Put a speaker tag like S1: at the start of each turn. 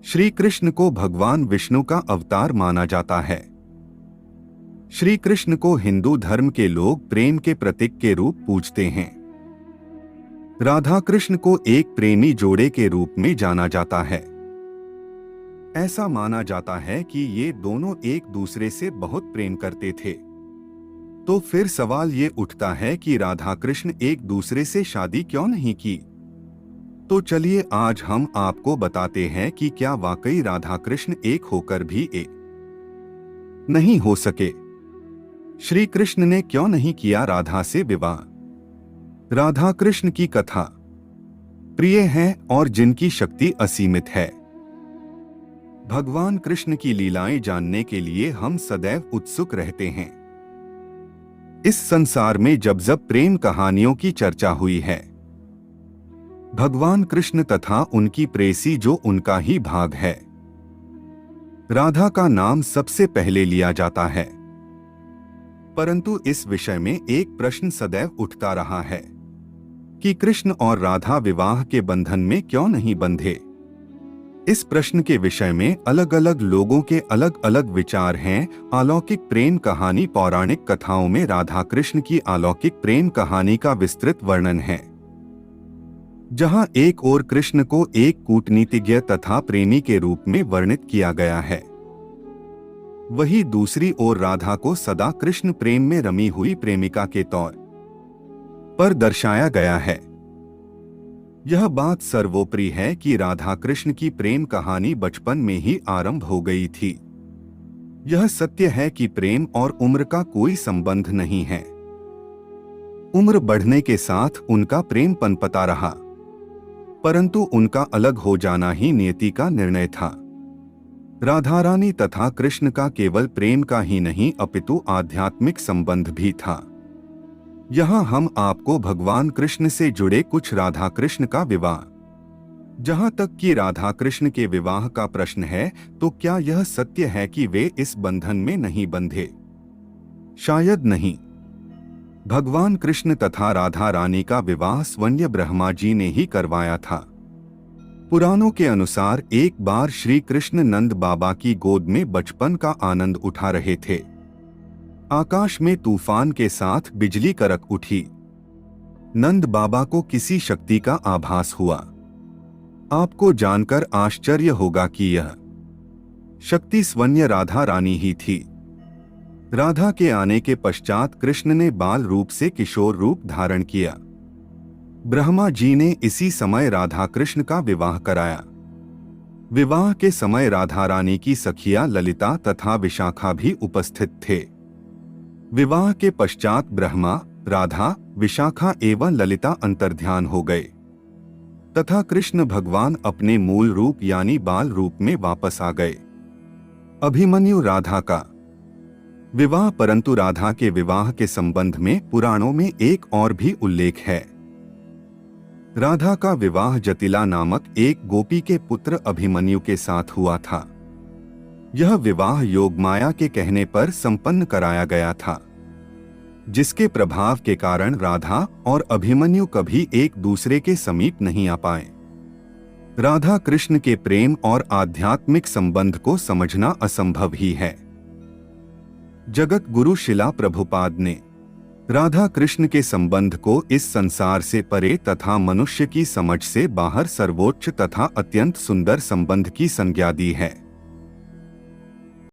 S1: श्री कृष्ण को भगवान विष्णु का अवतार माना जाता है। श्री कृष्ण को हिंदू धर्म के लोग प्रेम के प्रतीक के रूप पूजते हैं। राधा कृष्ण को एक प्रेमी जोड़े के रूप में जाना जाता है। ऐसा माना जाता है कि ये दोनों एक दूसरे से बहुत प्रेम करते थे। तो फिर सवाल ये उठता है कि राधा कृष्ण एक दूसरे से शादी क्यों नहीं की? तो चलिए आज हम आपको बताते हैं कि क्या वाकई राधा कृष्ण एक होकर भी एक नहीं हो सके। श्री कृष्ण ने क्यों नहीं किया राधा से विवाह? राधा कृष्ण की कथा प्रिय है और जिनकी शक्ति असीमित है। भगवान कृष्ण की लीलाएं जानने के लिए हम सदैव उत्सुक रहते हैं। इस संसार में जब जब प्रेम कहानियों की चर्चा हुई है, भगवान कृष्ण तथा उनकी प्रेसी जो उनका ही भाग है, राधा का नाम सबसे पहले लिया जाता है। परंतु इस विषय में एक प्रश्न सदैव उठता रहा है कि कृष्ण और राधा विवाह के बंधन में क्यों नहीं बंधे। इस प्रश्न के विषय में अलग अलग लोगों के अलग अलग विचार हैं। अलौकिक प्रेम कहानी पौराणिक कथाओं में राधा कृष्ण की अलौकिक प्रेम कहानी का विस्तृत वर्णन है, जहां एक ओर कृष्ण को एक कूटनीतिज्ञ तथा प्रेमी के रूप में वर्णित किया गया है, वहीं दूसरी ओर राधा को सदा कृष्ण प्रेम में रमी हुई प्रेमिका के तौर पर दर्शाया गया है। यह बात सर्वोपरि है कि राधा कृष्ण की प्रेम कहानी बचपन में ही आरंभ हो गई थी। यह सत्य है कि प्रेम और उम्र का कोई संबंध नहीं है। उम्र बढ़ने के साथ उनका प्रेम पनपता रहा, परंतु उनका अलग हो जाना ही नियति का निर्णय था। राधा रानी तथा कृष्ण का केवल प्रेम का ही नहीं अपितु आध्यात्मिक संबंध भी था। यहाँ हम आपको भगवान कृष्ण से जुड़े कुछ राधा कृष्ण का विवाह, जहाँ तक कि राधा कृष्ण के विवाह का प्रश्न है, तो क्या यह सत्य है कि वे इस बंधन में नहीं बंधे? शायद नहीं। भगवान कृष्ण तथा राधा रानी का विवाह स्वयं ब्रह्मा जी ने ही करवाया था। पुराणों के अनुसार एक बार श्री कृष्ण नंद बाबा की गोद में बचपन का आनंद उठा रहे थे। आकाश में तूफान के साथ बिजली कड़क उठी। नंद बाबा को किसी शक्ति का आभास हुआ। आपको जानकर आश्चर्य होगा कि यह शक्ति स्वयं राधा रानी ही थी। राधा के आने के पश्चात कृष्ण ने बाल रूप से किशोर रूप धारण किया। ब्रह्मा जी ने इसी समय राधा कृष्ण का विवाह कराया। विवाह के समय राधा रानी की सखिया ललिता तथा विशाखा भी उपस्थित थे। विवाह के पश्चात ब्रह्मा, राधा, विशाखा एवं ललिता अंतर्ध्यान हो गए तथा कृष्ण भगवान अपने मूल रूप यानी बाल रूप में वापस आ गए। अभिमन्यु राधा का विवाह। परंतु राधा के विवाह के संबंध में पुराणों में एक और भी उल्लेख है। राधा का विवाह जटिला नामक एक गोपी के पुत्र अभिमन्यु के साथ हुआ था। यह विवाह योगमाया के कहने पर संपन्न कराया गया था, जिसके प्रभाव के कारण राधा और अभिमन्यु कभी एक दूसरे के समीप नहीं आ पाए। राधा कृष्ण के प्रेम और आध्यात्मिक संबंध को समझना असंभव ही है। जगत गुरु शिला प्रभुपाद ने राधा कृष्ण के संबंध को इस संसार से परे तथा मनुष्य की समझ से बाहर सर्वोच्च तथा अत्यंत सुंदर संबंध की संज्ञा दी है।